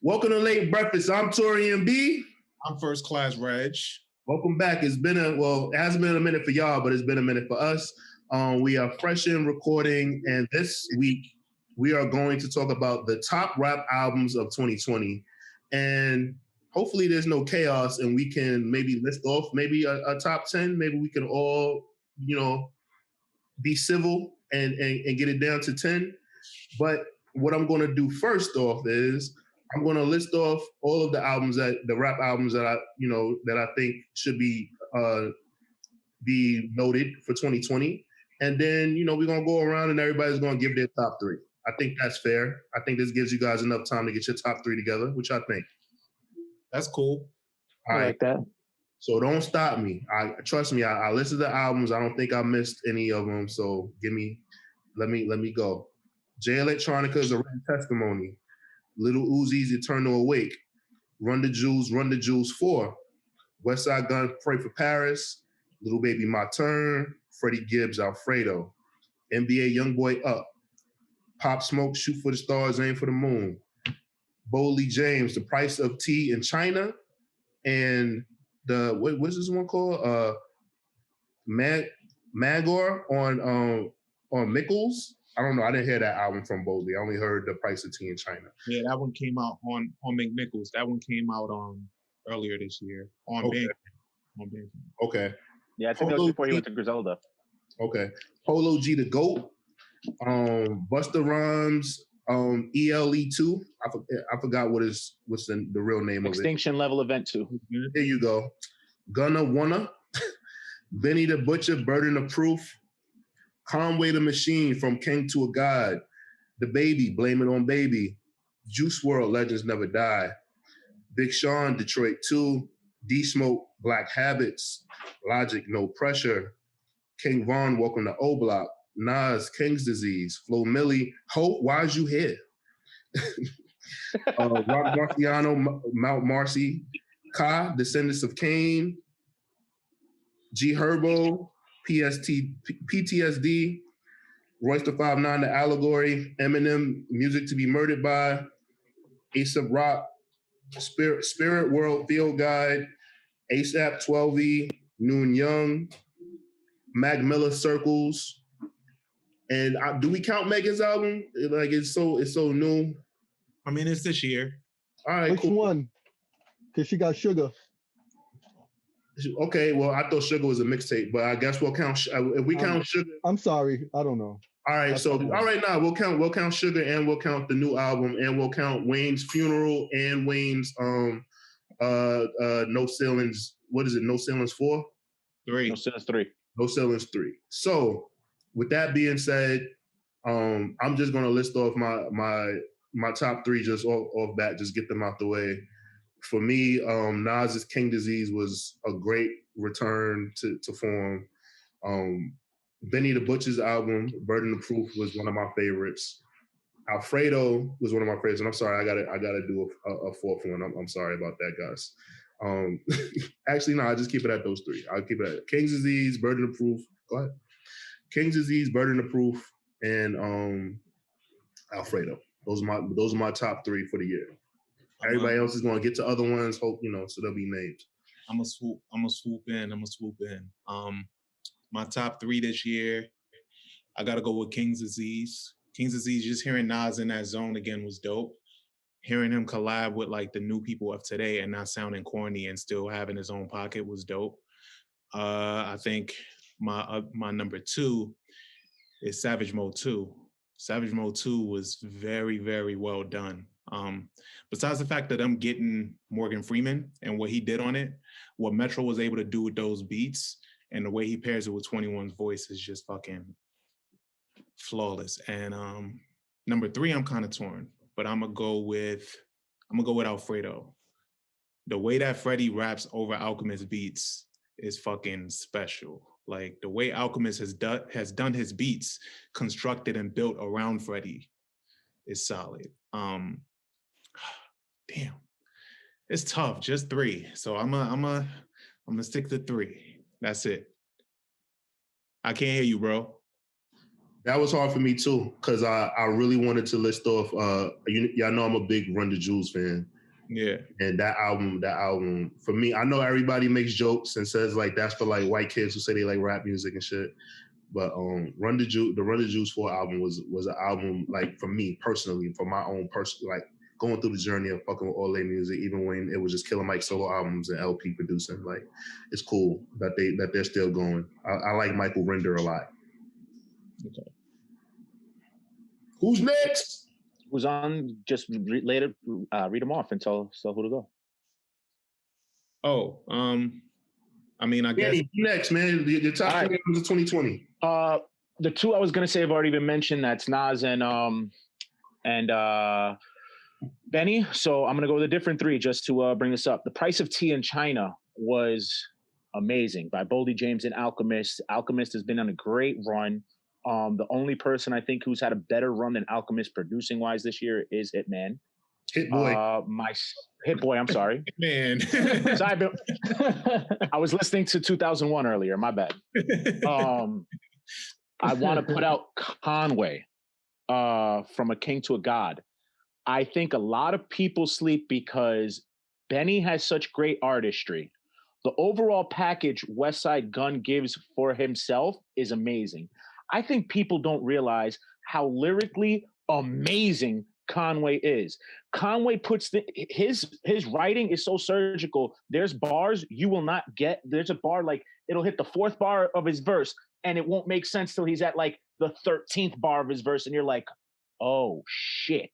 Welcome to Late Breakfast. I'm Taurian B. I'm first class Regg. Welcome back. It hasn't been a minute for y'all, but it's been a minute for us. We are fresh in recording, and this week we are going to talk about the top rap albums of 2020. And hopefully there's no chaos and we can maybe list off maybe a top 10. Maybe we can all, be civil and get it down to 10. But what I'm going to do first off is I'm going to list off all of the rap albums that I think should be noted for 2020. And then, we're going to go around and everybody's going to give their top three. I think that's fair. I think this gives you guys enough time to get your top three together, which I think. That's cool. All right. I like that. So don't stop me. Trust me. I listened to the albums. I don't think I missed any of them. So let me go. Jay Electronica's A Written Testimony. Little Uzi's Eternal Awake. Run the Jewels 4. Westside Gun, Pray for Paris. Little Baby, My Turn. Freddie Gibbs, Alfredo. NBA Youngboy, Up. Pop Smoke, Shoot for the Stars, Aim for the Moon. Boley James, The Price of Tea in China. And what's this one called? Magor on Mickles. I don't know. I didn't hear that album from Boley. I only heard The Price of Tea in China. Yeah, that one came out on McNichols. That one came out earlier this year on Bandcamp. Okay. Yeah, I think that was before he went to Griselda. Okay. Polo G the GOAT. Busta Rhymes. ELE2. I forgot what's the real name of it. Extinction Level Event 2. There you go. Gunna Wanna. Benny the Butcher, Burden of Proof. Conway the Machine, From King to a God. The Baby, Blame It on Baby. Juice WRLD, Legends Never Die. Big Sean, Detroit 2. D-Smoke, Black Habits. Logic, No Pressure. King Von, Welcome to O Block. Nas, King's Disease. Flo Milli, Hope, Why's You Here? Rock Marciano, Mount Marcy. Ka, Descendants of Cain. G Herbo, PTSD. Royce the 5'9", The Allegory. Eminem, Music to be Murdered by. A$AP Rock, Spirit World Field Guide. ASAP 12E, Noon Young. Mac Miller, Circles. And do we count Megan's album? It's so new. I mean, it's this year. All right, Which one? Because she got Sugar. Okay, well, I thought Sugar was a mixtape, but I guess we'll count. If we count Sugar, I'm sorry, I don't know. All right, now we'll count Sugar, and we'll count the new album, and we'll count Wayne's Funeral and Wayne's No Ceilings. What is it? No Ceilings 4? 3. No Ceilings 3. No Ceilings 3. So, with that being said, I'm just gonna list off my top three just off bat, just get them out the way. For me, Nas's King Disease was a great return to form. Benny the Butcher's album, Burden of Proof, was one of my favorites. Alfredo was one of my favorites, and I'm sorry, I gotta do a fourth one. I'm sorry about that, guys. Actually, no, I just keep it at those three. I'll keep it at King's Disease, Burden of Proof. Go ahead. King's Disease, Burden of Proof, and Alfredo. Those are my top three for the year. Everybody else is going to get to other ones. Hope so they'll be named. I'm gonna swoop in. My top three this year, I gotta go with King's Disease. King's Disease, just hearing Nas in that zone again was dope. Hearing him collab with like the new people of today and not sounding corny and still having his own pocket was dope. I think my number two is Savage Mode 2. Savage Mode 2 was very, very well done. Besides the fact that I'm getting Morgan Freeman and what he did on it, what Metro was able to do with those beats and the way he pairs it with 21's voice is just fucking flawless. And number three, I'm kind of torn, but I'm gonna go with Alfredo. The way that Freddie raps over Alchemist beats is fucking special. Like the way Alchemist has done his beats, constructed and built around Freddie, is solid. Damn, it's tough. Just three, so I'm gonna stick to three. That's it. I can't hear you, bro. That was hard for me too, because I really wanted to list off. Y'all know I'm a big Run the Jewels fan. Yeah. And that album, for me, I know everybody makes jokes and says like that's for like white kids who say they like rap music and shit. But the Run the Jewels 4 album was an album like for me personally, for my own personal like going through the journey of fucking with all their music, even when it was just Killer Mike solo albums and LP producing. Like it's cool that they're still going. I like Michael Render a lot. Okay. Who's next? Who's on? Just read them off and tell who to go. Oh, I mean, I guess next, man. The top 20 albums of 2020. The two I was gonna say have already been mentioned. That's Nas and Benny. So I'm gonna go with a different three just to bring this up. The Price of Tea in China was amazing by Boldy James and Alchemist. Alchemist has been on a great run. The only person I think who's had a better run than Alchemist producing wise this year is Hitman. Hit Boy. Hit Boy, I'm sorry. Man. So I was listening to 2001 earlier, my bad. I want to put out Conway from A King to a God. I think a lot of people sleep because Benny has such great artistry. The overall package West Side Gun gives for himself is amazing. I think people don't realize how lyrically amazing Conway is. Conway puts his writing is so surgical. There's bars you will not get. There's a bar like it'll hit the 4th bar of his verse and it won't make sense till he's at like the 13th bar of his verse and you're like, oh shit.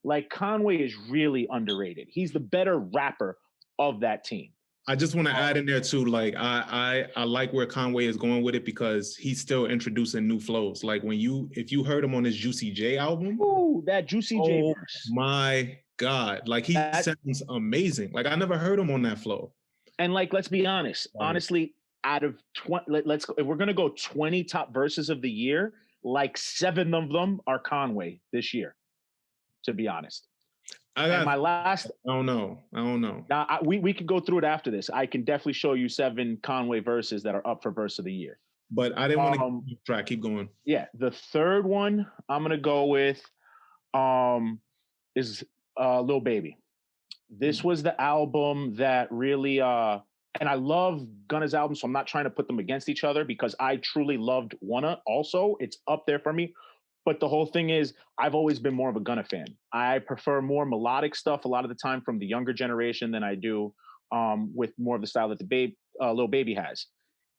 Like Conway is really underrated. He's the better rapper of that team. I just want to add in there too, like I like where Conway is going with it because he's still introducing new flows. Like if you heard him on his Juicy J album, ooh, that Juicy J oh verse. My God, like he sounds amazing. Like I never heard him on that flow. And like, let's be honest. Honestly, out of 20, let's go. If we're gonna go 20 top verses of the year, like 7 of them are Conway this year. To be honest. My last. I don't know. Now we could go through it after this. I can definitely show you 7 Conway verses that are up for verse of the year. But I didn't want to keep track. Keep going. Yeah, the third one I'm gonna go with is Lil Baby. This was the album that really and I love Gunna's album, so I'm not trying to put them against each other because I truly loved Wanna also. It's up there for me. But the whole thing is, I've always been more of a Gunna fan. I prefer more melodic stuff a lot of the time from the younger generation than I do with more of the style that the Lil Baby has.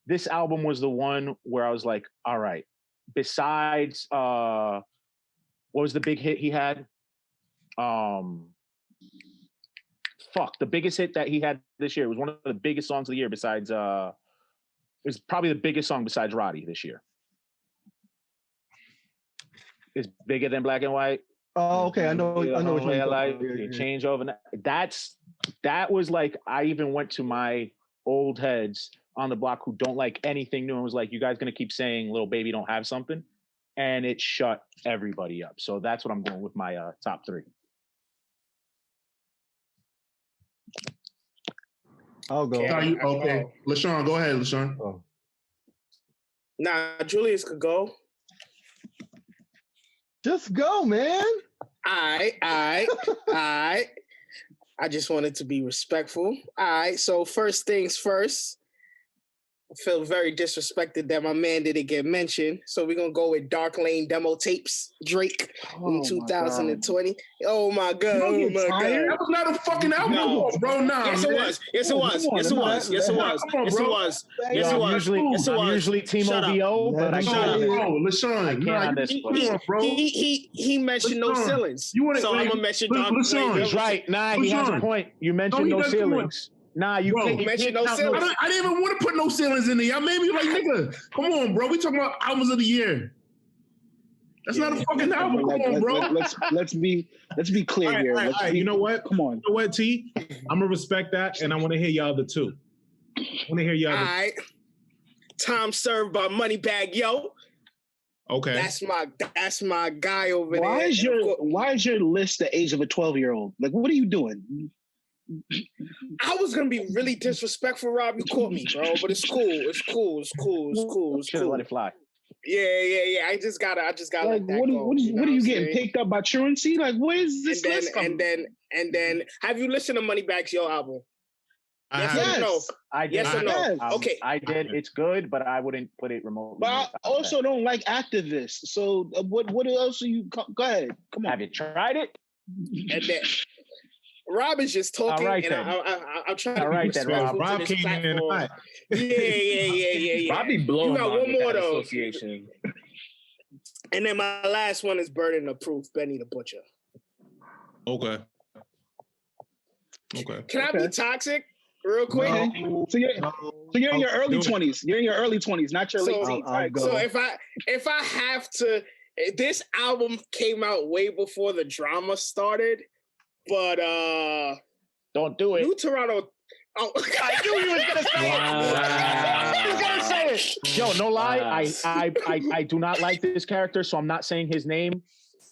This album was the one where I was like, all right, besides, what was the big hit he had? The biggest hit that he had this year was one of the biggest songs of the year besides, it was probably the biggest song besides Roddy this year. It's bigger than Black and White. Oh, okay. I know what you're talking about. Change over. That was like, I even went to my old heads on the block who don't like anything new and was like, you guys gonna keep saying Lil Baby don't have something? And it shut everybody up. So that's what I'm going with my top 3. I'll go. Okay. LaShawn, go ahead, LaShawn. Oh. Nah, Julius could go. Just go, man. All right. I just wanted to be respectful. All right, so first things first. I feel very disrespected that my man didn't get mentioned. So we're going to go with Dark Lane Demo Tapes, Drake in 2020. Oh, my God. Oh, my God. That was not a fucking album, bro. Nah, Yes, it was. Yes, it was. I'm usually Team OVO, but I shut up. Bro, LaShawn. He mentioned no ceilings. So I'm going to mention Dark Lane. He's right. Nah, he has a point. You mentioned no ceilings. Nah, you can't mention no ceilings. I didn't even want to put no ceilings in there. Y'all made me like, nigga, come on, bro. We talking about albums of the year. That's not a fucking album. Come on, bro. Let's be clear here. All right. You know what? Come on. You know what, T? I'm gonna respect that, and I want to hear y'all the two. I want to hear y'all. All right. Time served by Moneybag Yo. Okay. That's my guy over there. Why is your list the age of a 12-year-old? Like, what are you doing? I was gonna be really disrespectful, Rob. You caught me, bro. But it's cool. Let it fly. Yeah. I just gotta Like, let that what go. are You know you I'm getting saying? picked up by truancy? Like, where's this list coming? And then, have you listened to Moneybags Yo album? Yes or no? Yes. I did. Yes or no? Yes. Okay. I did. It's good, but I wouldn't put it remotely. But in I the top also 10. don't like activists. So what else are you? Go ahead. Come on. Have you tried it? And then Rob is just talking, All right, and then. I'm trying to All be right, then, Rob. respectful to Rob this came in platform. hot. Yeah. Bobby blowing You got mine one with more that though. association. And then my last one is Burden of Proof, Benny the Butcher. Okay. Can I be toxic real quick? No. So you're in your early 20s. You're in your early 20s, not your late teens. I'll go. So if I have to, this album came out way before the drama started, but Don't do it. New Toronto. Oh, I knew he was gonna say it. He was gonna say it. Yo, no lie. I do not like this character, so I'm not saying his name.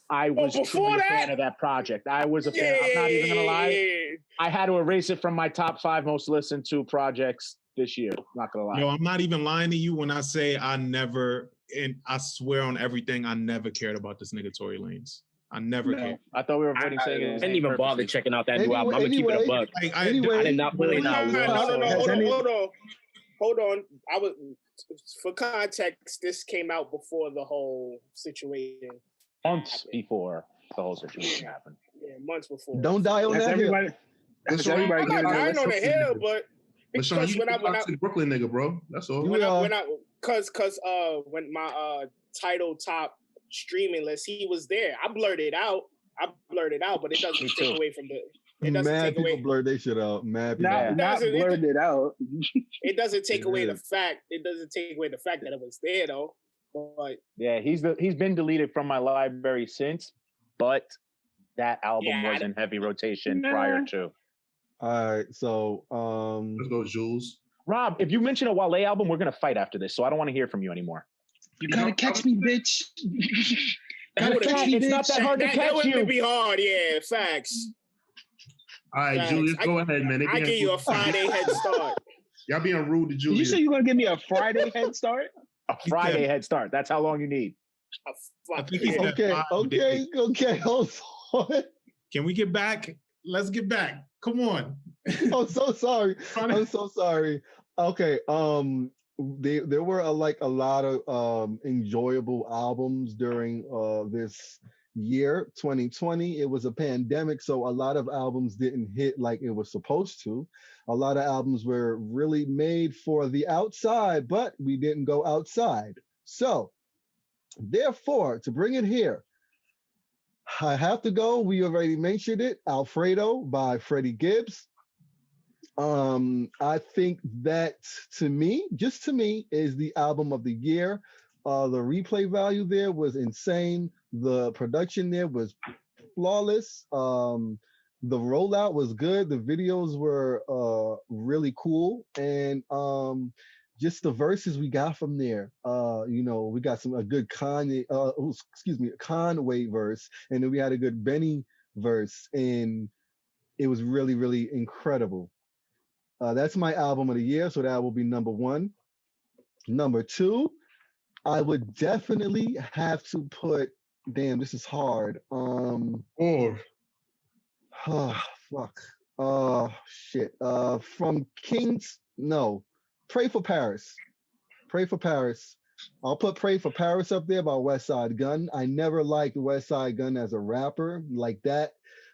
I was truly a fan of that project. I was a fan. I'm not even gonna lie. I had to erase it from my top 5 most listened to projects this year. Not gonna lie. Yo, I'm not even lying to you when I say I never, and I swear on everything, I never cared about this nigga Tory Lanez. I never cared. I thought we were avoiding I saying his didn't name even bother purposely. checking out that new album. I'm gonna keep it a buck. Like, I did not play No, that. hold on. I was, for context, this came out before the whole situation. Months before the whole situation happened. Yeah, months before. Don't die on That's that hill. everybody. That's Sean, everybody I'm not getting dying on the hill, but But Sean, because you when I toxic Brooklyn nigga, bro. That's all. when my title top streaming list, he was there. I blurred it out, but it doesn't take away from the. It doesn't Mad take people away. blurred they shit out. Mad people. not blurred it out. It doesn't take away the is. fact. It doesn't take away the fact that it was there though. But Yeah, he's been deleted from my library since, but that album was in heavy rotation prior to. All right, so Let's go, Jules. Rob, if you mention a Wale album, we're gonna fight after this, so I don't want to hear from you anymore. You gotta catch me, bitch. It's not that hard to that catch wouldn't you. be hard. Yeah, facts. All right, Facts. Julius, go ahead, man. They I being give you a rude. Friday head start. Y'all being rude to Did you Julius. say you're gonna give me a Friday head start? A Friday head start. That's how long you need. I think he said okay, 5 days. hold on. Can we get back? Let's get back. Come on. I'm so sorry. I'm so sorry. Okay, there were a lot of enjoyable albums during this year 2020. It was a pandemic, so a lot of albums didn't hit like it was supposed to. A lot of albums were really made for the outside, but we didn't go outside. So therefore, to bring it here, I have to go. We already mentioned it. Alfredo by Freddie Gibbs. I think that to me, is the album of the year. The replay value there was insane. The production there was flawless. The rollout was good. The videos were really cool, and just the verses we got from there. We got a good Conway verse, and then we had a good Benny verse, and it was really, really incredible. That's my album of the year, so that will be number 1. Number 2, I would definitely have to put. Damn, this is hard. Fuck. Shit. From Kings. No. Pray for Paris. Pray for Paris. I'll put Pray for Paris up there by West Side Gun. I never liked West Side Gun as a rapper like that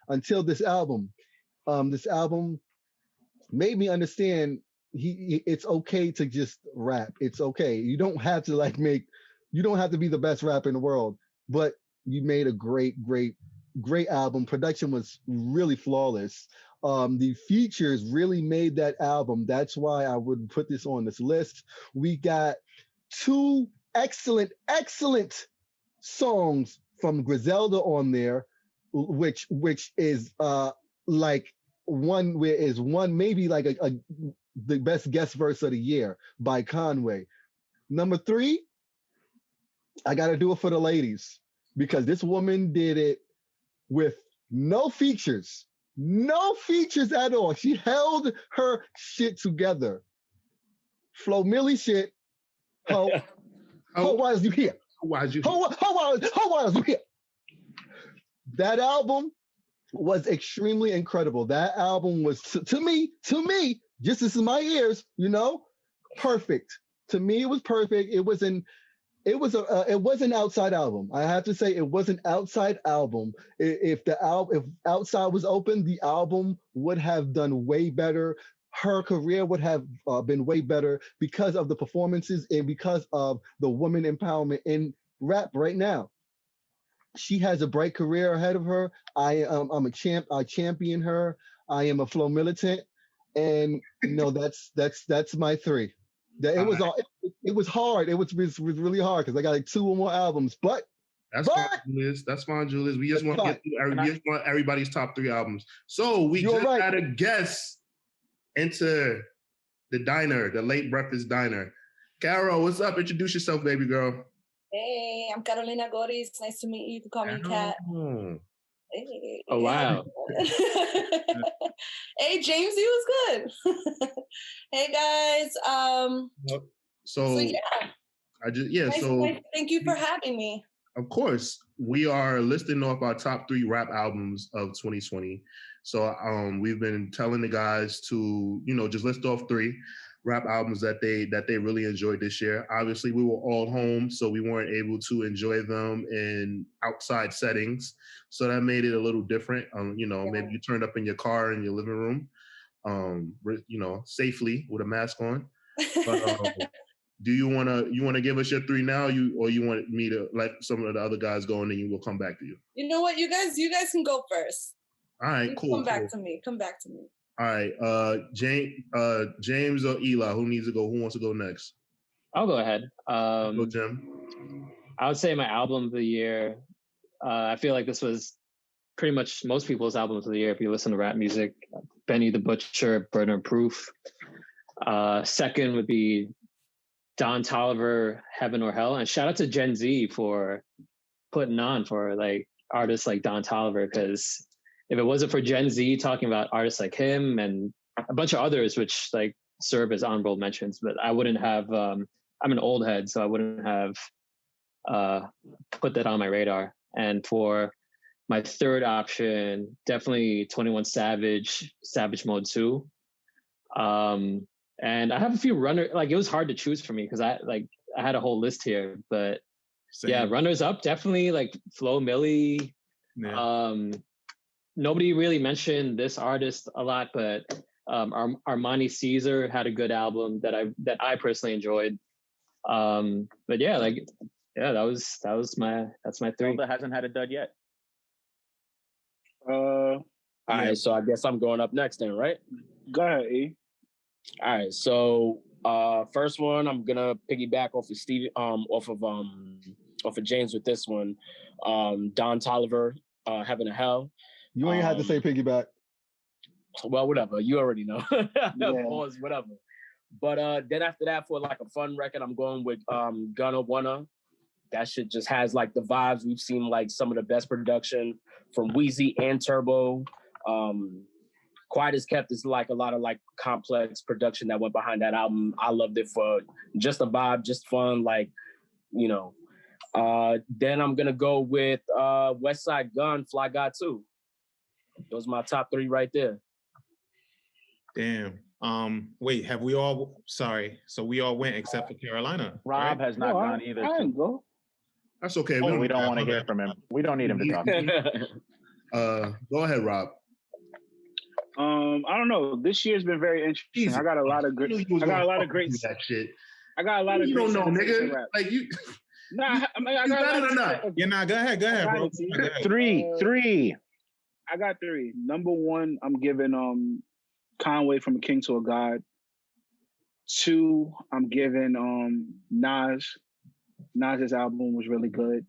until this album. This album made me understand it's okay to just rap. It's okay. You don't have to you don't have to be the best rapper in the world, but you made a great album. Production was really flawless. The features really made that album. That's why I would put this on this list. We got 2 excellent songs from Griselda on there, which is like one where is one maybe like the best guest verse of the year by Conway. Number 3, I gotta do it for the ladies because this woman did it with no features at all. She held her shit together. Flo Milli shit. Ho. why is you here? Why is you? Why is you here? That album was extremely incredible. That album was to me, just this is my ears, perfect. To me, it was perfect. It was an outside album. I have to say, it was an outside album. If outside was open, the album would have done way better. Her career would have been way better because of the performances and because of the woman empowerment in rap right now. She has a bright career ahead of her. I'm a champ. I champion her. I am a flow militant, and that's my three. It was hard. It was really hard because I got like 2 or more albums, but fine, Julius. That's fine, Julius. We just want to get through everybody's top 3 albums. So we had a guest enter the diner, the late breakfast diner. Carol, what's up? Introduce yourself, baby girl. Hey, I'm Carolina Goris. Nice to meet you. You can call me Kat. Hey. Oh, wow. Hey, James, he was good. Hey, guys. So yeah. Thank you for having me. Of course, we are listing off our top 3 rap albums of 2020. So we've been telling the guys to, just list off 3 rap albums that they really enjoyed this year. Obviously, we were all home, so we weren't able to enjoy them in outside settings. So that made it a little different. Maybe you turned up in your car in your living room, safely with a mask on. But do you wanna give us your 3 now? Or you want me to let some of the other guys go and then we'll come back to you? You know what? You guys can go first. All right, cool. Come back to me. All right, James or Eli, who needs to go? Who wants to go next? I'll go ahead. Go, Jim. I would say my album of the year. I feel like this was pretty much most people's albums of the year if you listen to rap music. Benny the Butcher, Burner Proof. Second would be Don Toliver, Heaven or Hell. And shout out to Gen Z for putting on for like artists like Don Toliver, because if it wasn't for Gen Z talking about artists like him and a bunch of others, which like serve as honorable mentions, but I wouldn't have, I'm an old head, so I wouldn't have put that on my radar. And for my third option, definitely 21 Savage, Savage Mode 2. And I have a few runners, like it was hard to choose for me because I had a whole list here, but yeah, runners up, definitely like Flo Milli. Yeah. Nobody really mentioned this artist a lot, but Armani Caesar had a good album that I personally enjoyed. But yeah, that's my 3. That hasn't had a dud yet. All right, so I guess I'm going up next then, right? Go ahead, E. All right, so first one, I'm gonna piggyback off of James with this one. Don Toliver, Heaven or Hell. You ain't had to say piggyback. Well, whatever. You already know. Yeah. Pause, whatever. But then after that, for like a fun record, I'm going with Gunna Wanna. That shit just has like the vibes. We've seen like some of the best production from Wheezy and Turbo. Quiet as Kept is like a lot of like complex production that went behind that album. I loved it for just a vibe, just fun, like, Then I'm gonna go with West Side Gun, Fly Guy 2. Those are my top 3 right there. Damn. Wait, have we all? Sorry. So we all went except for Carolina. Rob has not gone either. I didn't go. That's okay. We don't want to hear from him. We don't need him to talk. Go ahead, Rob. I don't know. This year's been very interesting. Jesus. I got a lot of great. I got a lot of great. That shit. I got a lot of. You great don't know, nigga. rap. Like you. Nah, I mean, I You got better than that. Yeah, nah, go ahead, bro. Go ahead. Three. I got 3. Number 1, I'm giving Conway From a King to a God. 2, I'm giving Nas. Nas's album was really good.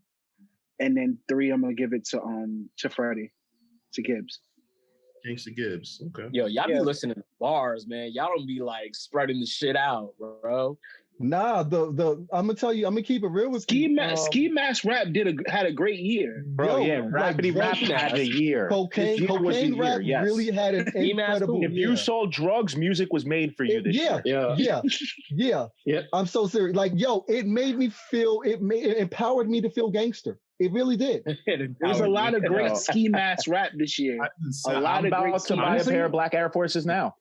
And then 3, I'm gonna give it to Freddie, to Gibbs. Gangsta Gibbs. Okay. Yo, y'all be listening to bars, man. Y'all don't be like spreading the shit out, bro. Nah, I'm gonna tell you, I'm gonna keep it real with Ski you. Ski Mask Rap had a great year. Bro, yeah, like Rapidy Rap had a year. This year was the Cocaine year, Rap yes. really had an incredible If you saw drugs, music was made for you this year. Yeah. Yep. I'm so serious. Like, yo, it made me feel. It empowered me to feel gangster. It really did. There's a lot of great Yo. Ski Mask Rap this year. A lot I'm of great about to buy a pair of black Air Forces now.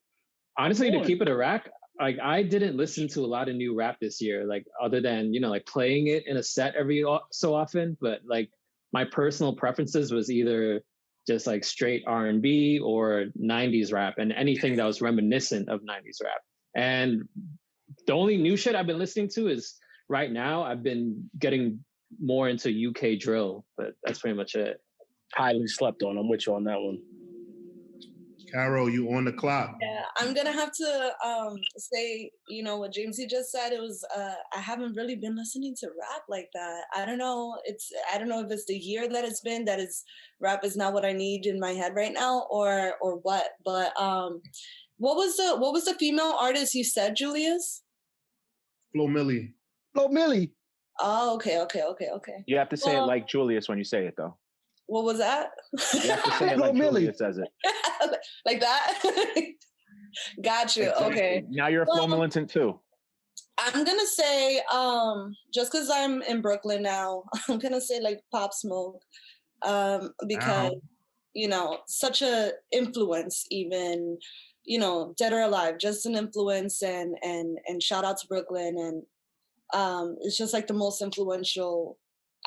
Honestly, to keep it a rack, like I didn't listen to a lot of new rap this year, like other than, you know, like playing it in a set every so often. But like my personal preferences was either just like straight R&B or 90s rap and anything that was reminiscent of 90s rap. And the only new shit I've been listening to is right now I've been getting more into UK drill, but that's pretty much it. Highly slept on. I'm with you on that one. Carol, you on the clock. Yeah, I'm gonna have to say, you know, what Jamesy just said. It was I haven't really been listening to rap like that. I don't know if it's the year that it's been that is rap is not what I need in my head right now or what. But what was the female artist you said, Julius? Flo Milli. Flo Milli. Oh, okay. You have to say it like Julius when you say it, though. What was that? You have to say it like Julius says it. Like that? Got you. Exactly. Okay. Now you're a Flo militant too. I'm gonna say, just because I'm in Brooklyn now, I'm gonna say like Pop Smoke, because you know, such a influence, even, you know, dead or alive, just an influence, and shout out to Brooklyn, and it's just like the most influential.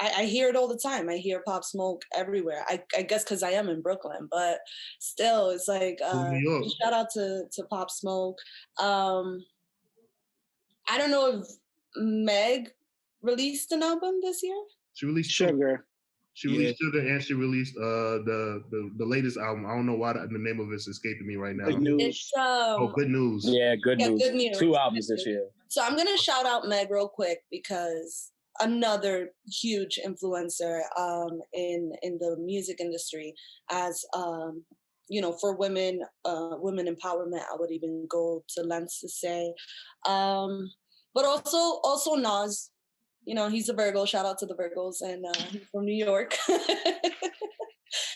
I hear it all the time. I hear Pop Smoke everywhere. I guess because I am in Brooklyn, but still, it's like shout out to Pop Smoke. I don't know if Meg released an album this year. She released Sugar. She released Sugar, and she released the latest album. I don't know why the name of it's escaping me right now. Good News. It's Good News. Yeah, Good News. Good News. 2 albums this year. So I'm gonna shout out Meg real quick because another huge influencer in the music industry, as you know, for women empowerment. I would even go to lengths to say, but also Nas. You know, he's a Virgo. Shout out to the Virgos, and he's from New York.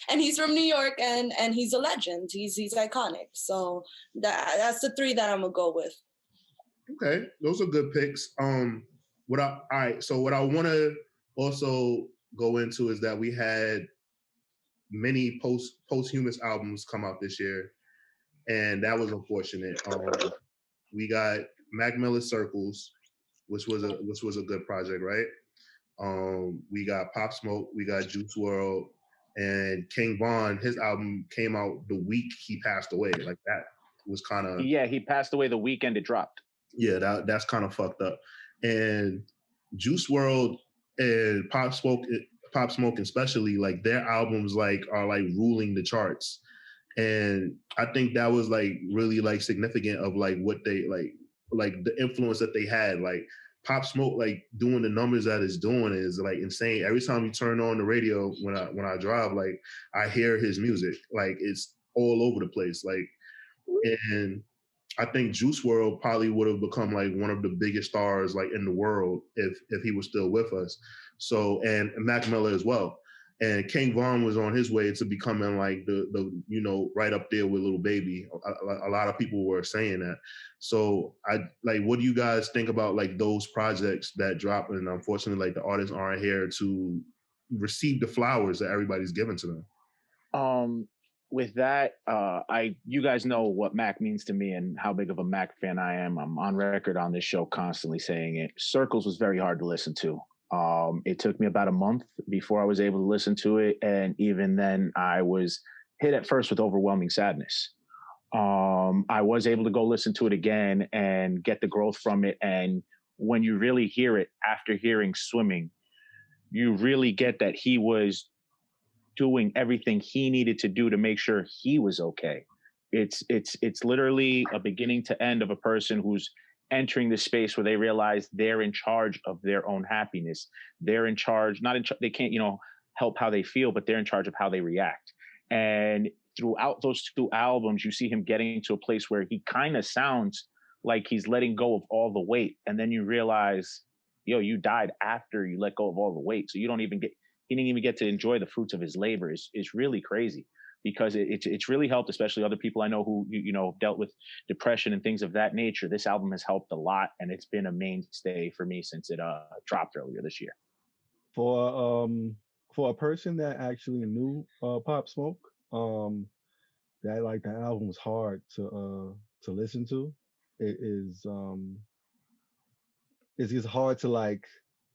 And he's from New York, and he's a legend. He's iconic. So that's the 3 that I'm gonna go with. Okay, those are good picks. What I want to also go into is that we had many posthumous albums come out this year, and that was unfortunate. We got Mac Miller's Circles, which was a good project, right? We got Pop Smoke, we got Juice WRLD, and King Von. His album came out the week he passed away. Like, that was kind of he passed away the weekend it dropped. Yeah, that's kind of fucked up. And Juice WRLD and Pop Smoke especially, like, their albums are ruling the charts. And I think that was like really like significant of like what they like the influence that they had. Like, Pop Smoke, like, doing the numbers that it's doing is like insane. Every time you turn on the radio when I drive, like, I hear his music. Like, it's all over the place. Like, and I think Juice WRLD probably would have become like one of the biggest stars like in the world if he was still with us. So, and Mac Miller as well. And King Von was on his way to becoming like the you know, right up there with Lil Baby. A lot of people were saying that. So what do you guys think about like those projects that drop? And unfortunately, like, the artists aren't here to receive the flowers that everybody's giving to them. With that, you guys know what Mac means to me and how big of a Mac fan I am. I'm on record on this show constantly saying it. Circles was very hard to listen to. It took me about a month before I was able to listen to it. And even then I was hit at first with overwhelming sadness. I was able to go listen to it again and get the growth from it. And when you really hear it after hearing Swimming, you really get that he was doing everything he needed to do to make sure he was okay. It's literally a beginning to end of a person who's entering the space where they realize they're in charge of their own happiness. They're in charge, they can't, you know, help how they feel, but they're in charge of how they react. And throughout those 2 albums, you see him getting to a place where he kind of sounds like he's letting go of all the weight, and then you realize, yo, you died after you let go of all the weight, so he didn't even get to enjoy the fruits of his labor. Is really crazy, because it's really helped, especially other people I know who dealt with depression and things of that nature. This album has helped a lot, and it's been a mainstay for me since it dropped earlier this year. For a person that actually knew Pop Smoke, that album was hard to listen to. It's just hard to like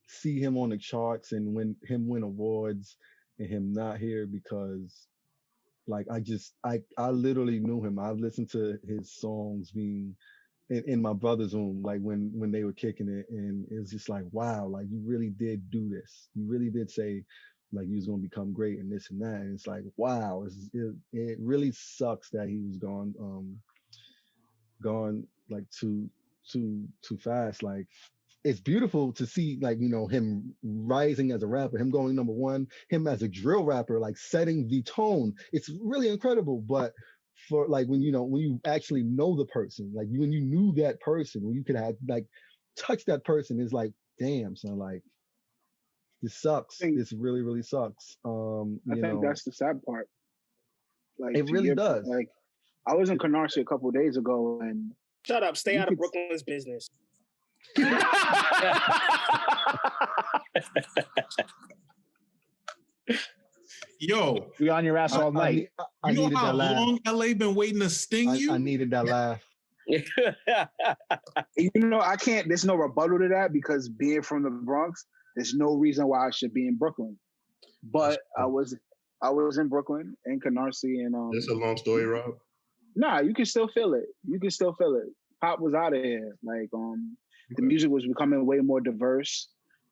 see him on the charts and win awards and him not here, because like I literally knew him. I've listened to his songs being in my brother's room, like when they were kicking it, and it was just like, wow, like you really did do this. You really did say like you was gonna become great and this and that. And it's like, wow, it really sucks that he was gone like too fast. Like it's beautiful to see, like, him rising as a rapper, him going number one, him as a drill rapper, like setting the tone. It's really incredible. But for like when you actually know the person, like when you knew that person, when you could have like touch that person, is like, damn, son, like this sucks. This really, really sucks. I think that's the sad part. Like it really does. Like I was in Canarsie a couple of days ago, and shut up, stay out of Brooklyn's business. Yo, we on your ass all night. I you needed know how that laugh. long LA been waiting to sting you? I needed that laugh. I can't. There's no rebuttal to that, because being from the Bronx, there's no reason why I should be in Brooklyn. But I was in Brooklyn, in Canarsie, and It's a long story, Rob. Nah, you can still feel it. Pop was out of here. Like the music was becoming way more diverse.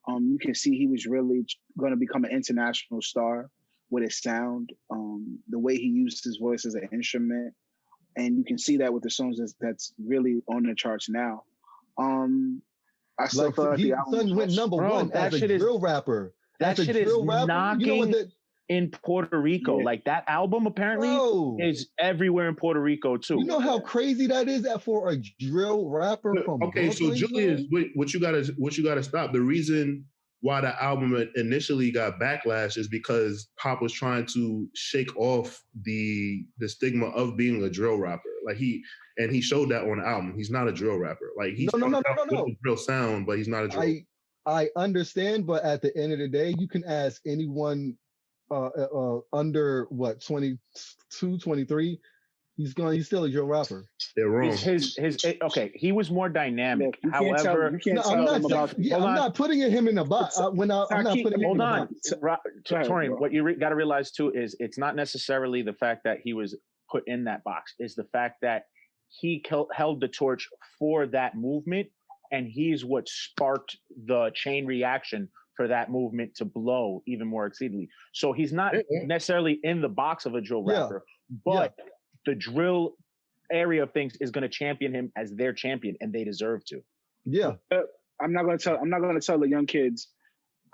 You can see he was really going to become an international star with his sound, the way he used his voice as an instrument, and you can see that with the songs that's really on the charts now. I still feel like the album went number one as a drill rapper. That shit is knocking in Puerto Rico. Yeah. Like that album apparently is everywhere in Puerto Rico too. You know how crazy that is for a drill rapper from Okay, Brooklyn, so Julius, what you gotta stop. The reason why the album initially got backlash is because Pop was trying to shake off the stigma of being a drill rapper. Like he showed that on the album. He's not a drill rapper. Like he's no. Drill sound, but he's not a drill. I understand, but at the end of the day, you can ask anyone under 22, 23. He's still a drill rapper. They're wrong. Okay, he was more dynamic. Look, However, I'm not putting him in a box. I'm not putting him in a box. Taurian, what you got to realize too is it's not necessarily the fact that he was put in that box. It's the fact that he held the torch for that movement, and he's what sparked the chain reaction for that movement to blow even more exceedingly. So he's not necessarily in the box of a drill rapper, but the drill area of things is going to champion him as their champion, and they deserve to. Yeah. I'm not going to tell the young kids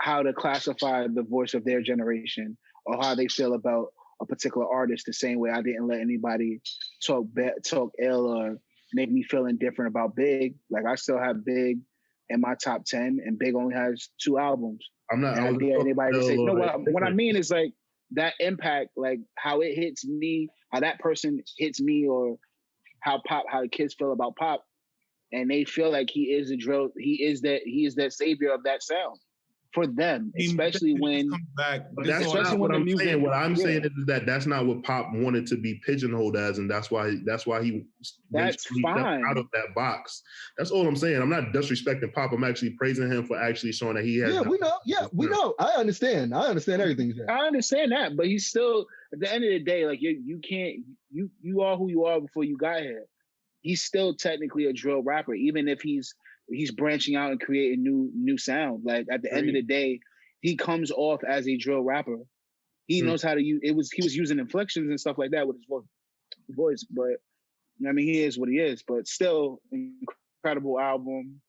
how to classify the voice of their generation or how they feel about a particular artist the same way I didn't let anybody talk ill or make me feel indifferent about Big. Like I still have Big in my top 10, and Big only has 2 albums. I'm not. I dare anybody to say no. What I mean is like that impact, like how it hits me, how that person hits me, or how the kids feel about Pop, and they feel like he is that savior of that sound for them, especially when. But that's not what I'm saying. What I'm saying is that that's not what Pop wanted to be pigeonholed as, and that's why he fine out of that box. That's all I'm saying. I'm not disrespecting Pop. I'm actually praising him for actually showing that he has. Yeah, we know. Yeah, we know. I understand everything. I understand that, but he's still at the end of the day, like you can't. You are who you are before you got here. He's still technically a drill rapper, even if he's branching out and creating new sound. Like at the end of the day, he comes off as a drill rapper. He knows how to use it. He was using inflections and stuff like that with his voice. But I mean, he is what he is. But still, incredible album.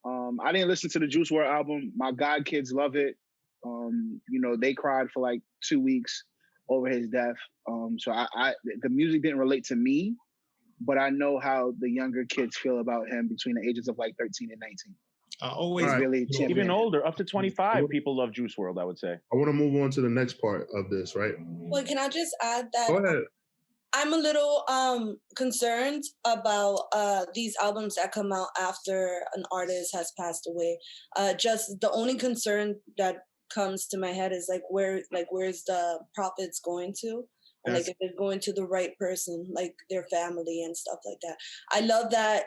I didn't listen to the Juice WRLD album. My god kids love it. They cried for like 2 weeks over his death. So the music didn't relate to me. but I know how the younger kids feel about him between the ages of like 13 and 19. I always Really even champion. older, up to 25, people love Juice World, I would say. I want to move on to the next part of this, right? Well, can I just add that Go ahead. I'm a little concerned about these albums that come out after an artist has passed away. Just the only concern that comes to my head is where's the profits going to? And if they're going to the right person, like their family and stuff like that. I love that,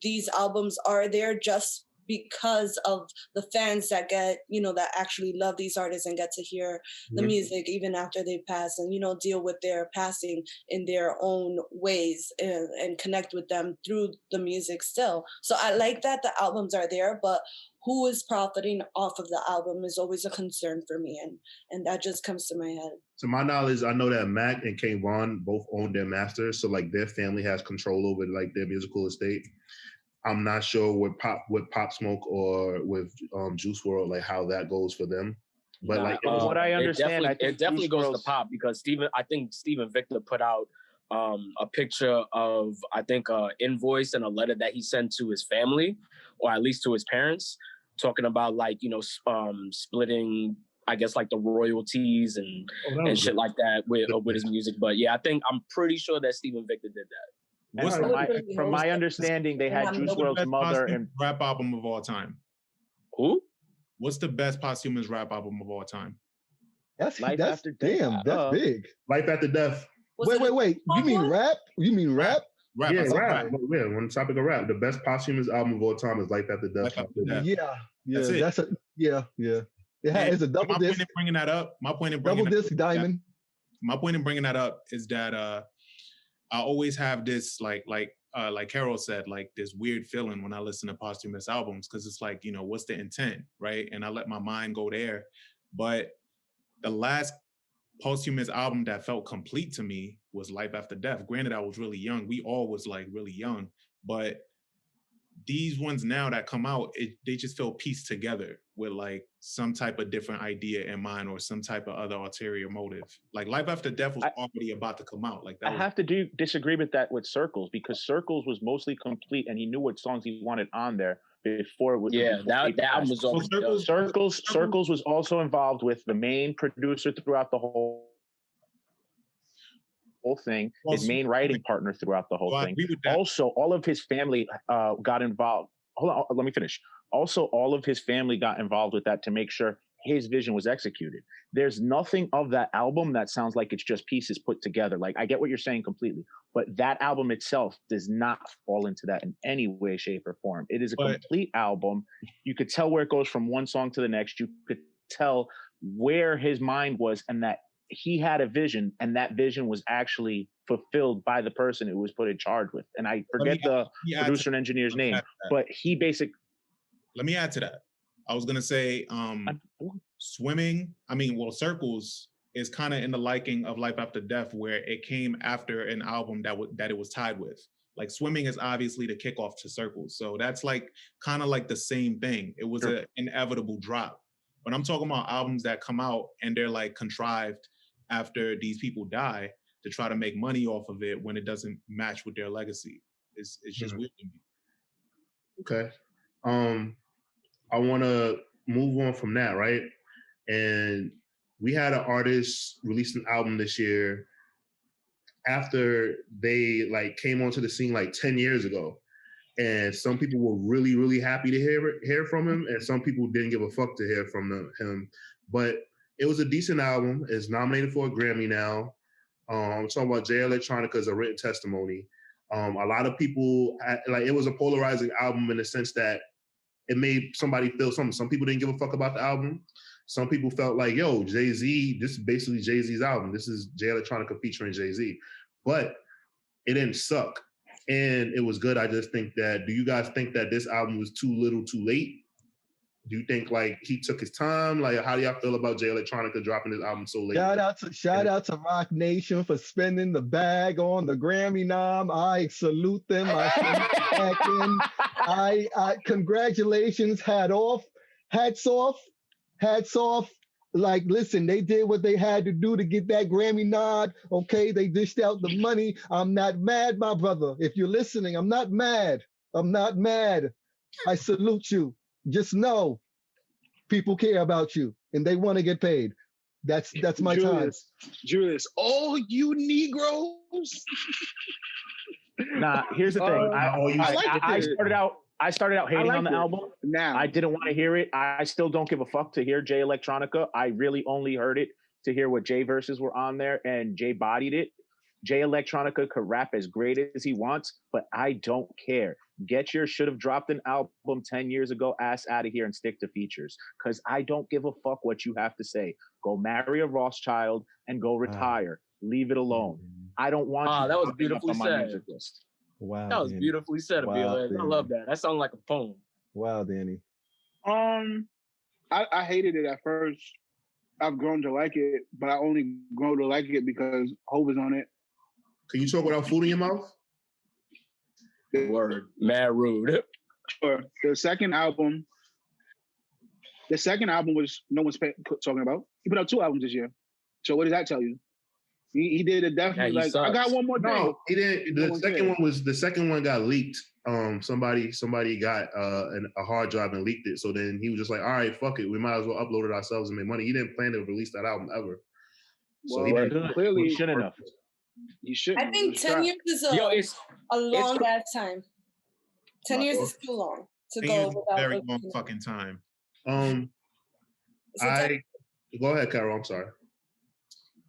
these albums are there just because of the fans that get, that actually love these artists and get to hear the music even after they pass and, deal with their passing in their own ways and connect with them through the music still. So I like that the albums are there, but who is profiting off of the album is always a concern for me. And that just comes to my head. To my knowledge, I know that Mac and Kane Vaughn both own their masters. So their family has control over their musical estate. I'm not sure with Pop Smoke or with Juice WRLD, how that goes for them. But what I understand, it definitely goes to Pop because I think Steven Victor put out a picture of, I think, an invoice and a letter that he sent to his family, or at least to his parents, talking about splitting, I guess, the royalties and shit like that with his music. But yeah, I'm pretty sure that Steven Victor did that. From my understanding, they had Juice WRLD's mother and rap album of all time. Who? What's the best posthumous rap album of all time? That's After Death. That's big. Life After Death. Wait. You mean rap? Rap. Yeah, rap. Yeah, on the topic of rap, the best posthumous album of all time is Life After Death. Yeah. That's it. It's a double disc. My point in bringing that up. Double disc diamond. My point in bringing that up is that I always have this like Carol said, this weird feeling when I listen to posthumous albums, because it's what's the intent, right? And I let my mind go there. But the last posthumous album that felt complete to me was Life After Death. Granted, I was really young. We all was really young, but these ones now that come out, they just feel pieced together with some type of different idea in mind or some type of other ulterior motive. Life After Death was already about to come out. I have to disagree with that with Circles, because Circles was mostly complete and he knew what songs he wanted on there before it was. Yeah, that album was already Circles was also involved with the main producer throughout the whole thing, his main writing partner throughout the whole thing. Also, all of his family got involved. Hold on, let me finish. Also, all of his family got involved with that to make sure his vision was executed. There's nothing of that album that sounds like it's just pieces put together. I get what you're saying completely, but that album itself does not fall into that in any way, shape, or form. It is a complete album. You could tell where it goes from one song to the next. You could tell where his mind was and that he had a vision, and that vision was actually fulfilled by the person who was put in charge with. And I forget the producer and engineer's name, but he basically. Let me add to that. I was gonna say, Swimming. Circles is kind of in the liking of Life After Death, where it came after an album that it was tied with. Swimming is obviously the kickoff to Circles, so that's kind of the same thing. It was an inevitable drop. But I'm talking about albums that come out and they're contrived after these people die to try to make money off of it when it doesn't match with their legacy. It's just weird to me. Okay. I want to move on from that, right? And we had an artist release an album this year after they came onto the scene 10 years ago. And some people were really, really happy to hear from him, and some people didn't give a fuck to hear from him. But it was a decent album. It's nominated for a Grammy now. I'm talking about Jay Electronica's A Written Testimony. A lot of people, it was a polarizing album in the sense that it made somebody feel something. Some people didn't give a fuck about the album. Some people felt yo, Jay-Z, this is basically Jay-Z's album. This is Jay Electronica featuring Jay-Z. But it didn't suck. And it was good. I just think that, do you guys think that this album was too little too late? Do you think he took his time? How do y'all feel about Jay Electronica dropping this album so late? Shout out to Rock Nation for spending the bag on the Grammy nom. I salute them. I send back in. I congratulations, hats off. Like, listen, they did what they had to do to get that Grammy nod. Okay, they dished out the money. I'm not mad, my brother. If you're listening, I'm not mad. I'm not mad. I salute you. Just know people care about you and they want to get paid. That's my time. Julius, all you Negroes. Nah, here's the thing. I started out hating on the album. Now I didn't want to hear it. I still don't give a fuck to hear Jay Electronica. I really only heard it to hear what Jay verses were on there, and Jay bodied it. Jay Electronica could rap as great as he wants, but I don't care. Get your should have dropped an album 10 years ago ass out of here and stick to features, because I don't give a fuck what you have to say. Go marry a Rothschild and go retire. Leave it alone. I don't want you. That was beautifully said. Wow, that was Danny. beautifully said, Wow, I love that. That sounded like a poem. Wow, Danny. I hated it at first. I've grown to like it, but I only grow to like it because Hov is on it. Can you talk without food in your mouth? Word, mad rude. Sure. The second album was no one's talking about. He put out 2 albums this year. So what does that tell you? He did it definitely. Yeah, like sucks. I got one more thing. No, he didn't. The second one got leaked. Somebody got a hard drive and leaked it. So then he was just like, all right, fuck it. We might as well upload it ourselves and make money. He didn't plan to release that album ever. So Clearly he shouldn't have. You should. I think 10 years is a long ass time. 10 years is too long to go without. Very long fucking time. Go ahead, Carol. I'm sorry.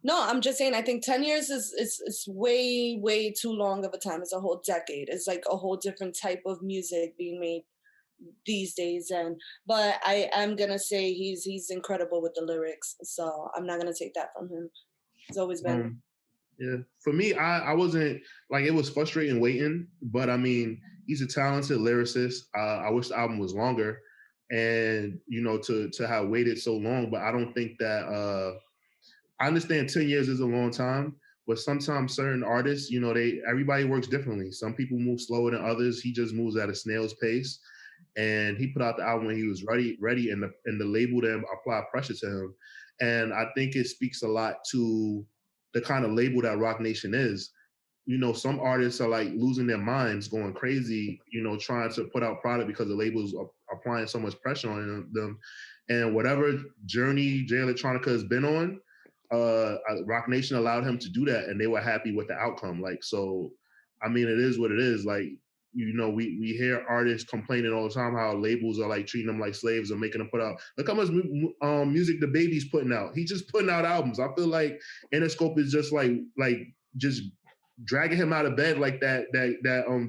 No, I'm just saying. I think 10 years is way too long of a time. It's a whole decade. It's like a whole different type of music being made these days. But I am gonna say he's incredible with the lyrics. So I'm not gonna take that from him. He's always been. Yeah, for me, I wasn't like, it was frustrating waiting, but I mean, he's a talented lyricist. I wish the album was longer, and to have waited so long. But I don't think that. I understand 10 years is a long time, but sometimes certain artists, everybody works differently. Some people move slower than others. He just moves at a snail's pace, and he put out the album when he was ready, and the label then applied pressure to him, and I think it speaks a lot to the kind of label that Rock Nation is. Some artists are like losing their minds, going crazy, trying to put out product because the labels are applying so much pressure on them. And whatever journey Jay Electronica has been on, Rock Nation allowed him to do that, and they were happy with the outcome. Like, so, I mean, it is what it is. Like, we hear artists complaining all the time how labels are like treating them like slaves and making them put out. Look how much music the baby's putting out. He's just putting out albums. I feel like Interscope is just like just dragging him out of bed like that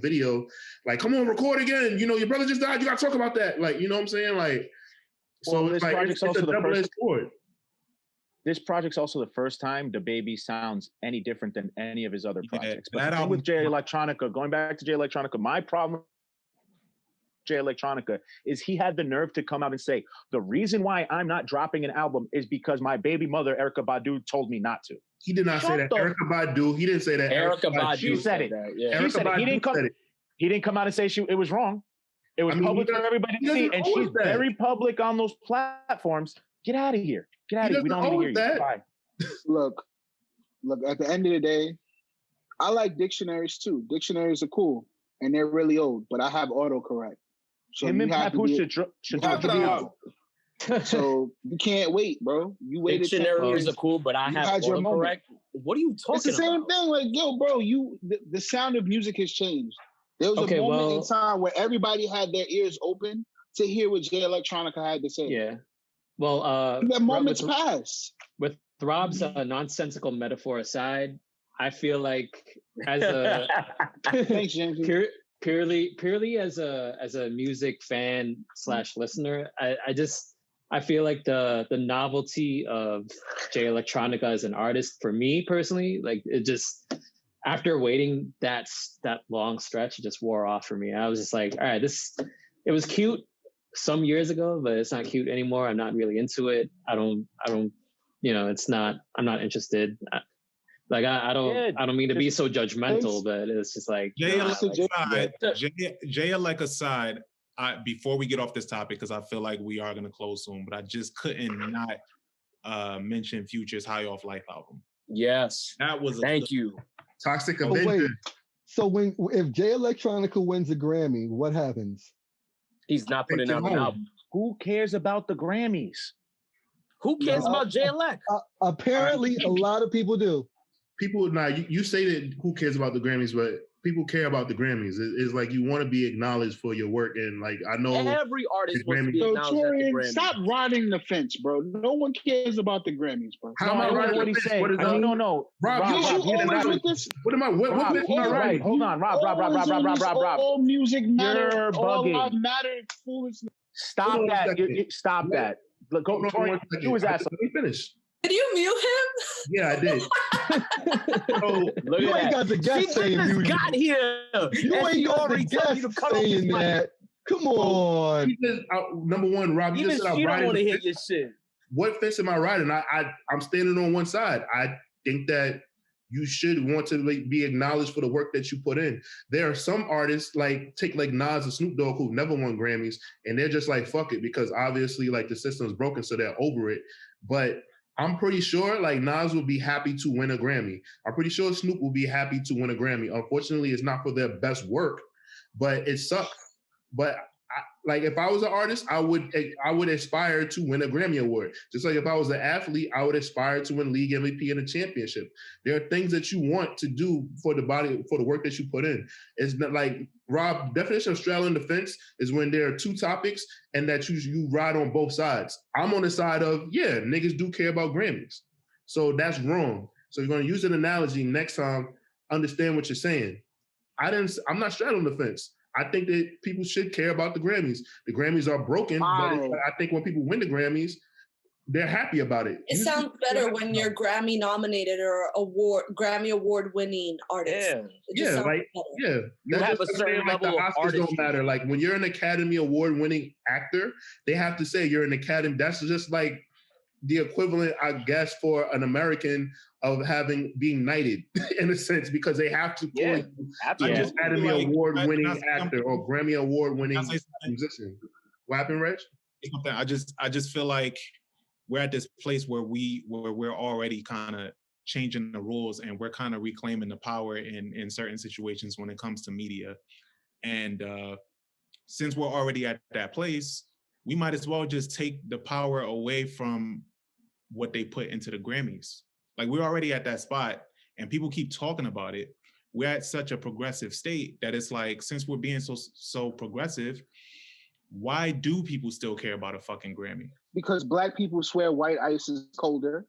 video. like, come on, record again. Your brother just died. You got to talk about that. Like, you know what I'm saying? Like, so well, it's like it's a double-edged sword. This project's also the first time the baby sounds any different than any of his other projects. But the thing with Jay Electronica, going back to Jay Electronica, my problem with Jay Electronica is he had the nerve to come out and say, the reason why I'm not dropping an album is because my baby mother, Erykah Badu, told me not to. He did not say that. Erykah Badu, he didn't say that. Erykah Badu she said it. Yeah. She said it. He didn't come out and say it was wrong. It was public for everybody to see, and she's very public on those platforms. Get out of here. Get out of here. We don't need to hear you. Bye. Look, at the end of the day, I like dictionaries too. Dictionaries are cool and they're really old, but I have autocorrect. So him and Papoose should talk about. So you can't wait, bro. You waited. Dictionaries are cool, but I have autocorrect. What are you talking about? It's the same thing. Like, yo, bro, the sound of music has changed. There was a moment in time where everybody had their ears open to hear what Jay Electronica had to say. Yeah. Well, that moment's passed. With Rob's nonsensical metaphor aside, I feel like as a thanks, James. purely as a music fan / listener, I feel like the novelty of Jay Electronica as an artist for me personally, like it just after waiting that long stretch, it just wore off for me. I was just like, all right, it was cute some years ago, but it's not cute anymore. I'm not really into it. I don't, it's not, I'm not interested. I don't mean to be so judgmental, but it's just like Jay aside, before we get off this topic, because I feel like we are going to close soon, but I just couldn't not mention Future's High Off Life album. Yes. That was Thank you. Toxic Oh, Avenger. wait. So if Jay Electronica wins a Grammy, what happens? He's not putting out an album. Who cares about the Grammys? Who cares about Jay Elect? Apparently, a lot of people do. People, you say that who cares about the Grammys, but people care about the Grammys. It's like you want to be acknowledged for your work, and like I know every artist wants to be So acknowledged at the Taurian, Grammys. stop riding the fence, bro. No one cares about the Grammys, bro. How am I right? right? What he's saying? No. Rob, You always with this. What am I? What Rob, am I right? right? Hold on, Rob. All music matter. You're All bugging. lives matter. Foolishness. Stop Hold on a that. second. Stop that. Look, go. Tori, do his ass. Let me finish. Did you mute him? Yeah, I did. So, Look You at ain't that. got the guts She saying just you. got here. You and ain't she got the already told you to guts cut off saying his mic. that. Come on. you just, number one, Rob, you Even just said she I'm don't riding want to the hear fence. your shit. What fence am I riding? I'm standing on one side. I think that you should want to be acknowledged for the work that you put in. There are some artists take Nas and Snoop Dogg who've never won Grammys, and they're just like, fuck it, because obviously like the system's broken, so they're over it. But I'm pretty sure like Nas will be happy to win a Grammy. I'm pretty sure Snoop will be happy to win a Grammy. Unfortunately, it's not for their best work, but it sucks. But like if I was an artist, I would aspire to win a Grammy Award. Just like if I was an athlete, I would aspire to win league MVP and a championship. There are things that you want to do for the work that you put in. It's not like Rob, definition of straddling the fence is when there are two topics and that you ride on both sides. I'm on the side of, yeah, niggas do care about Grammys. So that's wrong. So you're going to use an analogy next time, understand what you're saying. I'm not straddling the fence. I think that people should care about the Grammys. The Grammys are broken, but I think when people win the Grammys, they're happy about it. It sounds better when you're Grammy nominated or Grammy award winning artist. Yeah. You have a certain level the of Oscars artistry. don't matter. Like when you're an Academy Award winning actor, they have to say you're an Academy. That's just like the equivalent, I guess, for an American of being knighted in a sense, because they have to call you just Academy Award-winning actor or Grammy Award-winning musician. What happened, Reg? I just feel like we're at this place where we're already kind of changing the rules and we're kind of reclaiming the power in certain situations when it comes to media. And since we're already at that place, we might as well just take the power away from what they put into the Grammys. Like we're already at that spot and people keep talking about it. We're at such a progressive state that it's like, since we're being so progressive, why do people still care about a fucking Grammy? Because black people swear white ice is colder.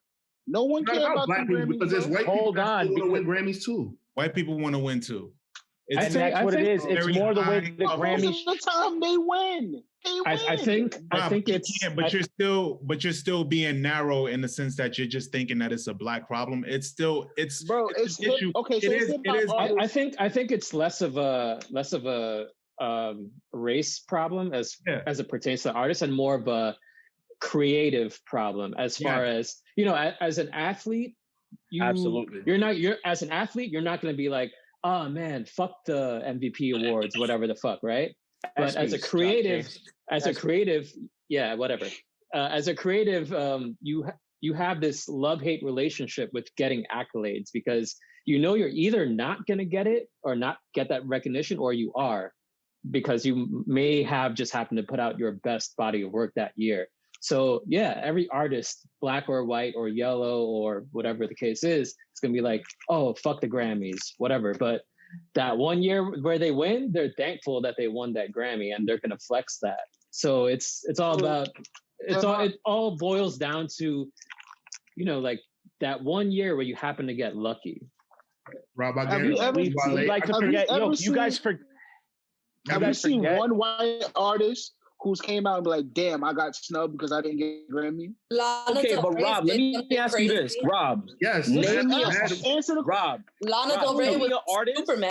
No one cares about black people, because there's white people that want to win Grammys too. White people want to win too. That's what it is. It's more the way the Grammys. Most of the time they win. I think it's. But you're still being narrow in the sense that you're just thinking that it's a black problem. It's an issue. Okay, so it is. I think it's less of a race problem as it pertains to artists, and more of a creative problem as far as, you know, as an athlete. Absolutely. As an athlete, you're not going to be like, oh man, fuck the MVP awards, whatever the fuck, right? But as a creative, yeah, whatever. As a creative, you have this love-hate relationship with getting accolades, because you know you're either not going to get it or not get that recognition, or you are, because you may have just happened to put out your best body of work that year. So yeah, every artist, black or white or yellow or whatever the case is, it's going to be like, oh, fuck the Grammys, whatever. But that one year where they win, they're thankful that they won that Grammy, and they're going to flex that. So it's all about, it all boils down to, you know, like that one year where you happen to get lucky. Rob, we like to forget. You guys have you seen one white artist who's came out and be like, damn, I got snubbed because I didn't get a Grammy? Okay, but Rob, let me ask you this. Rob. Yes. Answer the Rob. Lana Del Rey was Superman.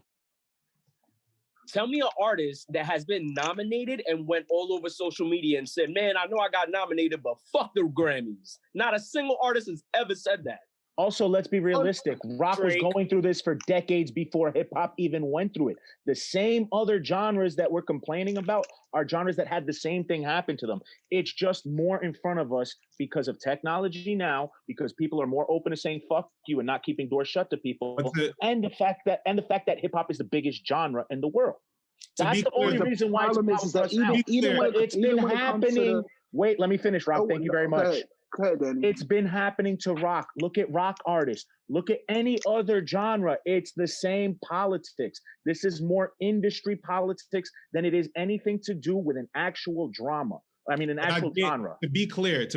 Tell me an artist that has been nominated and went all over social media and said, man, I know I got nominated, but fuck the Grammys. Not a single artist has ever said that. Also, let's be realistic. Rock was Drake. going through this for decades before hip hop even went through it. The same other genres that we're complaining about are genres that had the same thing happen to them. It's just more in front of us because of technology now, because people are more open to saying fuck you and not keeping doors shut to people, and the fact that hip hop is the biggest genre in the world. That's the only reason why it's a problem for us now. But it's been happening. Wait, let me finish, Rock. Thank you very much. Go ahead, Danny. It's been happening to rock. Look at rock artists. Look at any other genre. It's the same politics. This is more industry politics than it is anything to do with an actual drama. I mean, an actual genre. To be clear,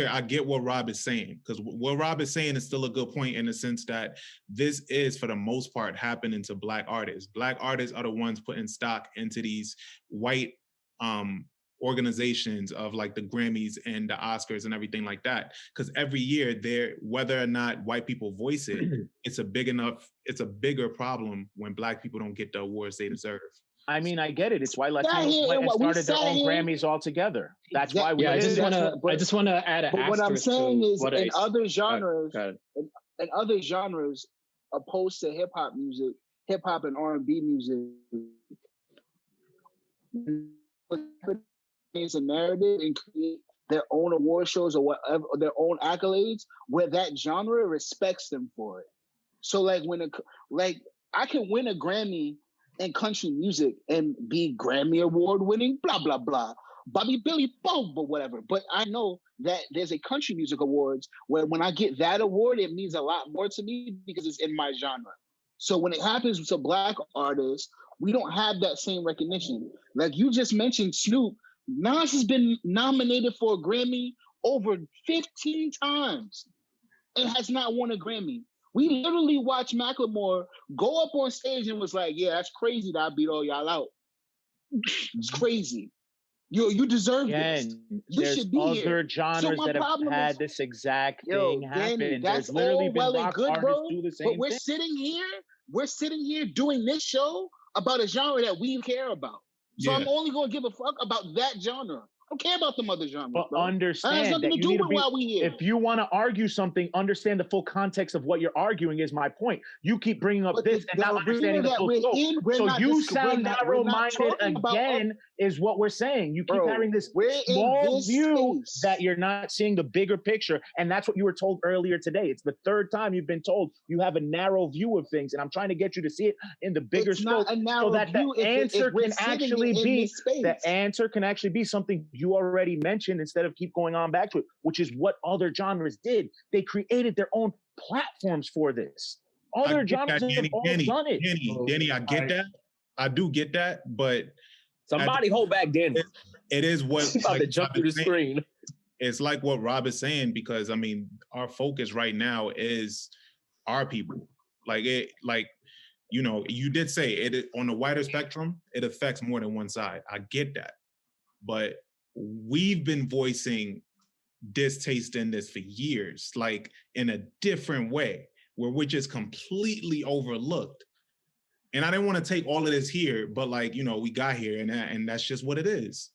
I get what Rob is saying, because what Rob is saying is still a good point in the sense that this is, for the most part, happening to Black artists. Black artists are the ones putting stock into these white organizations of like the Grammys and the Oscars and everything like that. Because every year, whether or not white people voice it, it's a bigger problem when Black people don't get the awards they deserve. I mean, I get it. It's why Latinos went and started their own Grammys altogether. That's why we. Yeah, I just want to add an. But what I'm saying is, in other genres, opposed to hip hop music, hip hop and R&B music, is a narrative and create their own award shows or whatever, or their own accolades, where that genre respects them for it. So, like I can win a Grammy in country music and be Grammy award winning, blah blah blah, Bobby Billy Boom, but whatever. But I know that there's a country music awards where when I get that award, it means a lot more to me because it's in my genre. So when it happens to Black artists, we don't have that same recognition. Like you just mentioned, Snoop. Nas has been nominated for a Grammy over 15 times and has not won a Grammy. We literally watched Macklemore go up on stage and was like, yeah, that's crazy that I beat all y'all out. It's crazy. You deserve this. You should be other here. genres that have had this exact thing happen. Danny, There's literally been rock artists do the same but we're sitting here doing this show about a genre that we care about. So I'm only going to give a fuck about that genre. I don't care about them other genres. But bro. understand that has nothing that to do with why we here. If you want to argue something, understand the full context of what you're arguing is my point. You keep bringing up this and not understanding the full scope. So you sound narrow-minded again is what we're saying. You keep having this small view that you're not seeing the bigger picture. And that's what you were told earlier today. It's the third time you've been told you have a narrow view of things. And I'm trying to get you to see it in the bigger scope so that the answer can actually be something you already mentioned instead of keep going on back to it, which is what other genres did. They created their own platforms for this. Other genres have all done it. Danny, I get that. I do get that, but somebody hold back Danny. It is what about to jump through the screen. It's like what Rob is saying, because I mean, our focus right now is our people. You did say it on the wider spectrum, it affects more than one side. I get that. But we've been voicing distaste in this for years, like in a different way, where we're just completely overlooked. And I didn't want to take all of this here, but we got here, and that's just what it is.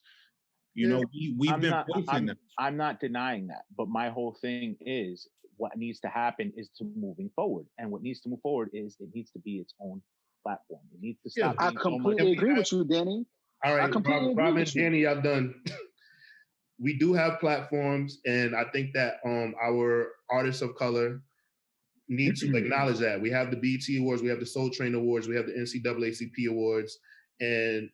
We've been voicing them. I'm not denying that, but my whole thing is what needs to happen is to moving forward, and what needs to move forward is it needs to be its own platform. It needs to stop. I completely agree with you, Danny. All right, Rob and Danny, I've done. We do have platforms, and I think that our artists of color need to acknowledge that. We have the BET Awards, we have the Soul Train Awards, we have the NAACP Awards, and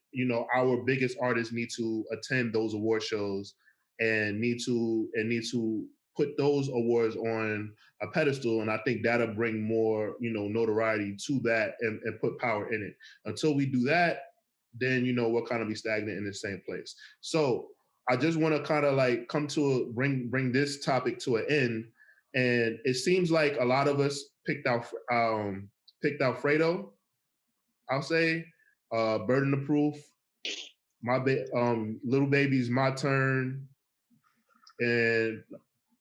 our biggest artists need to attend those award shows and need to put those awards on a pedestal. And I think that'll bring more notoriety to that and put power in it. Until we do that, then we'll kind of be stagnant in the same place. So I just want to kind of bring this topic to an end. And it seems like a lot of us picked out Fredo. I'll say Burden of Proof, Little Baby's My Turn, and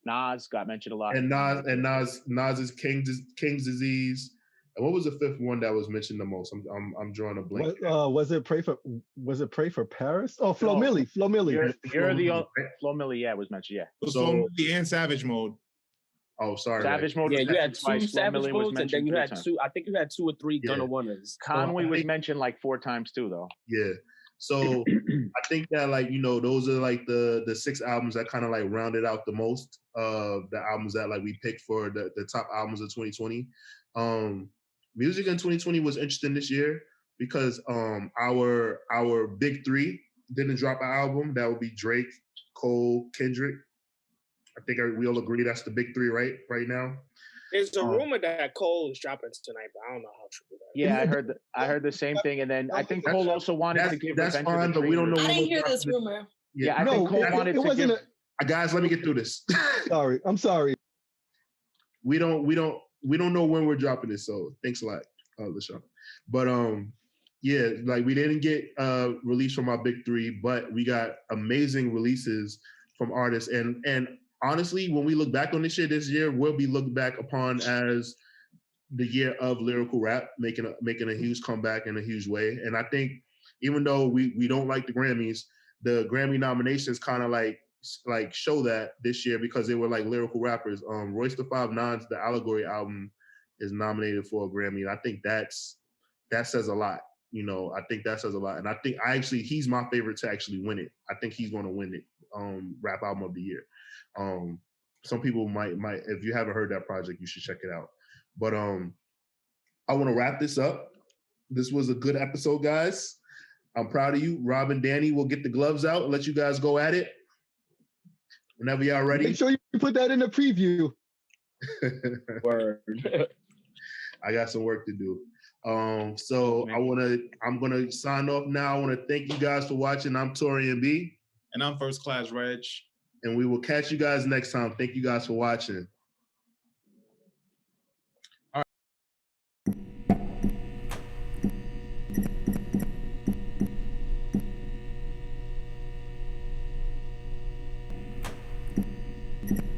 Nas got mentioned a lot. And Nas's King's Disease. And what was the fifth one that was mentioned the most? I'm drawing a blank. Was it Pray for Paris? Oh, Flo Milli. You're the Flo Milli, was mentioned, yeah. So Flo Milli and Savage Mode. Oh, sorry. Savage Mode. Yeah, was you had mentioned two twice. 4 Savage Million was Modes, and then mentioned you 3 had times. two. I think you had 2 or 3 Yeah. Gunna Ones. Conway I was think- mentioned like 4 times too, though. Yeah. So I think that like, you know, those are like the 6 albums that kind of like rounded out the most of the albums that like we picked for the top albums of 2020. Music in 2020 was interesting this year because our big 3 didn't drop an album. That would be Drake, Cole, Kendrick. I think we all agree that's the big 3 right now. There's a rumor that Cole is dropping tonight, but I don't know how true that is. Yeah, I heard the same thing, and then I think Cole also wanted to give that's Revenge of fine, the but we don't know. Dreamers. I when didn't hear we're this dropping rumor. Yeah, I No, think Cole wanted it to wasn't. give. Guys, let me get through this. I'm sorry. we don't know when we're dropping this, so thanks a lot, LaShawn. But yeah, like we didn't get release from our big 3, but we got amazing releases from artists, and honestly, when we look back on this year will be looked back upon as the year of lyrical rap, making a huge comeback in a huge way. And I think even though we don't like the Grammys, the Grammy nominations kind of like show that this year because they were like lyrical rappers. Royce the 5'9's The Allegory album is nominated for a Grammy, and I think that says a lot. You know, I think that says a lot, and I think he's my favorite to actually win it. I think he's going to win it, rap album of the year. Some people might if you haven't heard that project, you should check it out. But I want to wrap this up. This was a good episode, guys. I'm proud of you. Rob and Danny will get the gloves out and let you guys go at it whenever y'all ready. Make sure you put that in the preview. Word. I got some work to do. So I'm gonna sign off now. I want to thank you guys for watching. I'm Taurian B. And I'm First Class Regg. And we will catch you guys next time. Thank you guys for watching.